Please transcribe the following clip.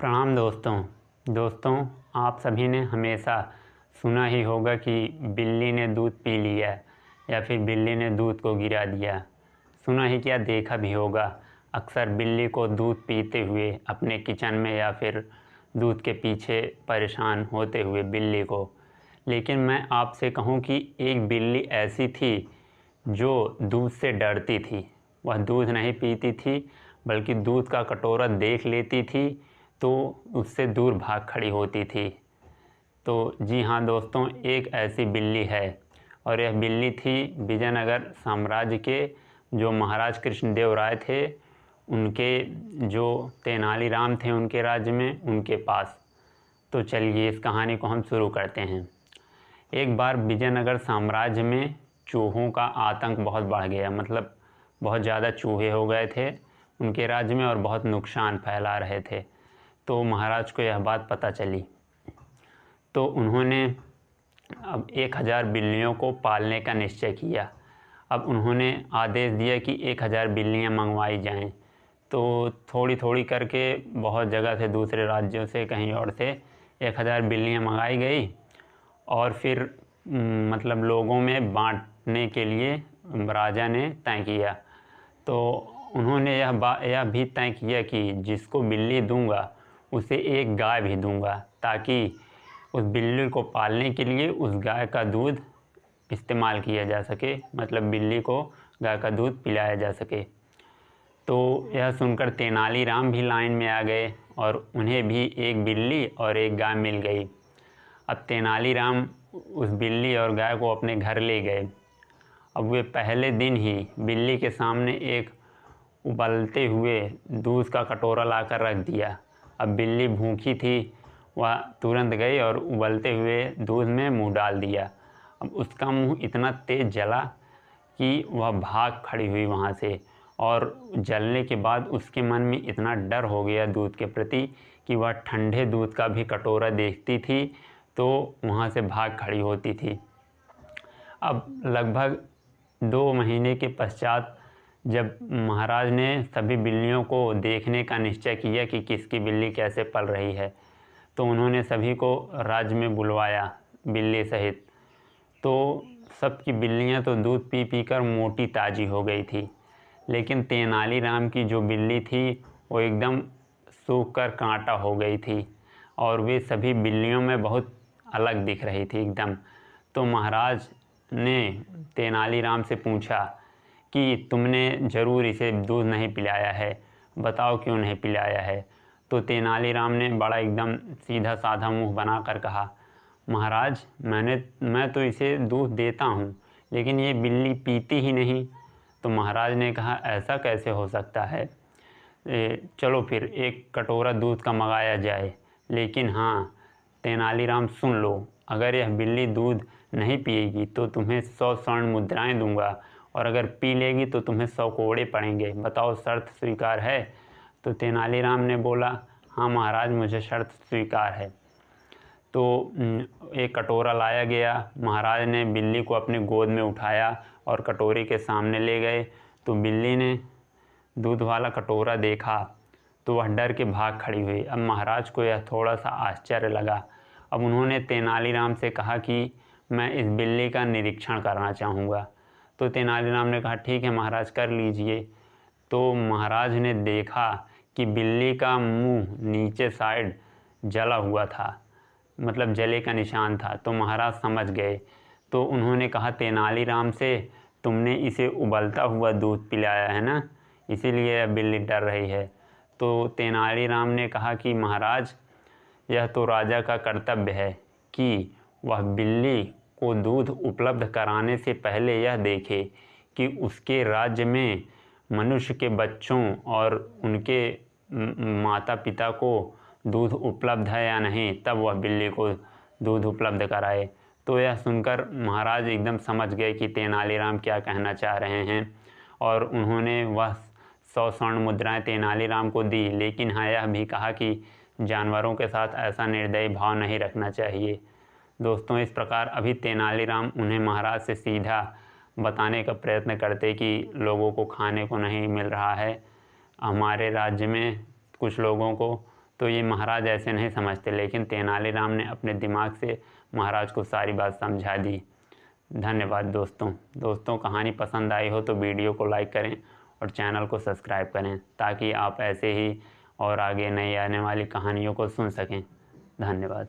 प्रणाम दोस्तों, आप सभी ने हमेशा सुना ही होगा कि बिल्ली ने दूध पी लिया या फिर बिल्ली ने दूध को गिरा दिया। सुना ही क्या, देखा भी होगा अक्सर बिल्ली को दूध पीते हुए अपने किचन में या फिर दूध के पीछे परेशान होते हुए बिल्ली को। लेकिन मैं आपसे कहूं कि एक बिल्ली ऐसी थी जो दूध से डरती थी। वह दूध नहीं पीती थी, बल्कि दूध का कटोरा देख लेती थी तो उससे दूर भाग खड़ी होती थी। तो जी हाँ दोस्तों, एक ऐसी बिल्ली है और यह बिल्ली थी विजयनगर साम्राज्य के जो महाराज कृष्णदेव राय थे, उनके जो तेनालीराम थे उनके राज्य में, उनके पास। तो चलिए इस कहानी को हम शुरू करते हैं। एक बार विजयनगर साम्राज्य में चूहों का आतंक बहुत बढ़ गया, मतलब बहुत ज़्यादा चूहे हो गए थे उनके राज्य में और बहुत नुकसान फैला रहे थे। तो महाराज को यह बात पता चली, तो उन्होंने अब 1000 बिल्लियों को पालने का निश्चय किया। अब उन्होंने आदेश दिया कि 1000 बिल्लियाँ मंगवाई जाएं। तो थोड़ी थोड़ी करके बहुत जगह से, दूसरे राज्यों से, कहीं और से 1000 बिल्लियाँ मंगाई गई और फिर मतलब लोगों में बांटने के लिए राजा ने तय किया। तो उन्होंने यह भी तय किया कि जिसको बिल्ली दूंगा उसे एक गाय भी दूंगा, ताकि उस बिल्ली को पालने के लिए उस गाय का दूध इस्तेमाल किया जा सके, मतलब बिल्ली को गाय का दूध पिलाया जा सके। तो यह सुनकर तेनालीराम भी लाइन में आ गए और उन्हें भी एक बिल्ली और एक गाय मिल गई। अब तेनालीराम उस बिल्ली और गाय को अपने घर ले गए। अब वे पहले दिन ही बिल्ली के सामने एक उबलते हुए दूध का कटोरा लाकर रख दिया। अब बिल्ली भूखी थी, वह तुरंत गई और उबलते हुए दूध में मुंह डाल दिया। अब उसका मुंह इतना तेज़ जला कि वह भाग खड़ी हुई वहाँ से, और जलने के बाद उसके मन में इतना डर हो गया दूध के प्रति कि वह ठंडे दूध का भी कटोरा देखती थी तो वहाँ से भाग खड़ी होती थी। अब लगभग 2 महीने के पश्चात जब महाराज ने सभी बिल्लियों को देखने का निश्चय किया कि किसकी बिल्ली कैसे पल रही है, तो उन्होंने सभी को राज्य में बुलवाया, बिल्ली सहित। तो सबकी बिल्लियां तो दूध पी पी कर मोटी ताजी हो गई थी, लेकिन तेनालीराम की जो बिल्ली थी वो एकदम सूख कर कांटा हो गई थी और वे सभी बिल्लियों में बहुत अलग दिख रही थी एकदम। तो महाराज ने तेनालीराम से पूछा कि तुमने ज़रूर इसे दूध नहीं पिलाया है, बताओ क्यों नहीं पिलाया है। तो तेनालीराम ने बड़ा एकदम सीधा साधा मुंह बनाकर कहा, महाराज मैं तो इसे दूध देता हूँ, लेकिन ये बिल्ली पीती ही नहीं। तो महाराज ने कहा, ऐसा कैसे हो सकता है, चलो फिर एक कटोरा दूध का मंगाया जाए। लेकिन हाँ तेनालीराम सुन लो, अगर यह बिल्ली दूध नहीं पिएगी तो तुम्हें 100 स्वर्ण मुद्राएं दूंगा, और अगर पी लेगी तो तुम्हें 100 कोड़े पड़ेंगे। बताओ शर्त स्वीकार है। तो तेनालीराम ने बोला, हाँ महाराज, मुझे शर्त स्वीकार है। तो एक कटोरा लाया गया। महाराज ने बिल्ली को अपनी गोद में उठाया और कटोरे के सामने ले गए। तो बिल्ली ने दूध वाला कटोरा देखा तो वह डर के भाग खड़ी हुई। अब महाराज को यह थोड़ा सा आश्चर्य लगा। अब उन्होंने तेनालीराम से कहा कि मैं इस बिल्ली का निरीक्षण करना चाहूँगा। तो तेनालीराम ने कहा, ठीक है महाराज, कर लीजिए। तो महाराज ने देखा कि बिल्ली का मुंह नीचे साइड जला हुआ था, मतलब जले का निशान था। तो महाराज समझ गए। तो उन्होंने कहा तेनालीराम से, तुमने इसे उबलता हुआ दूध पिलाया है ना, इसीलिए यह बिल्ली डर रही है। तो तेनालीराम ने कहा कि महाराज, यह तो राजा का कर्तव्य है कि वह बिल्ली को दूध उपलब्ध कराने से पहले यह देखे कि उसके राज्य में मनुष्य के बच्चों और उनके माता पिता को दूध उपलब्ध है या नहीं, तब वह बिल्ली को दूध उपलब्ध कराए। तो यह सुनकर महाराज एकदम समझ गए कि तेनालीराम क्या कहना चाह रहे हैं, और उन्होंने वह 100 स्वर्ण मुद्राएं तेनालीराम को दी। लेकिन हाँ, यह भी कहा कि जानवरों के साथ ऐसा निर्दयी भाव नहीं रखना चाहिए। दोस्तों, इस प्रकार अभी तेनालीराम उन्हें महाराज से सीधा बताने का प्रयत्न करते कि लोगों को खाने को नहीं मिल रहा है हमारे राज्य में, कुछ लोगों को तो ये महाराज ऐसे नहीं समझते, लेकिन तेनालीराम ने अपने दिमाग से महाराज को सारी बात समझा दी। धन्यवाद दोस्तों, कहानी पसंद आई हो तो वीडियो को लाइक करें और चैनल को सब्सक्राइब करें, ताकि आप ऐसे ही और आगे नई आने वाली कहानियों को सुन सकें। धन्यवाद।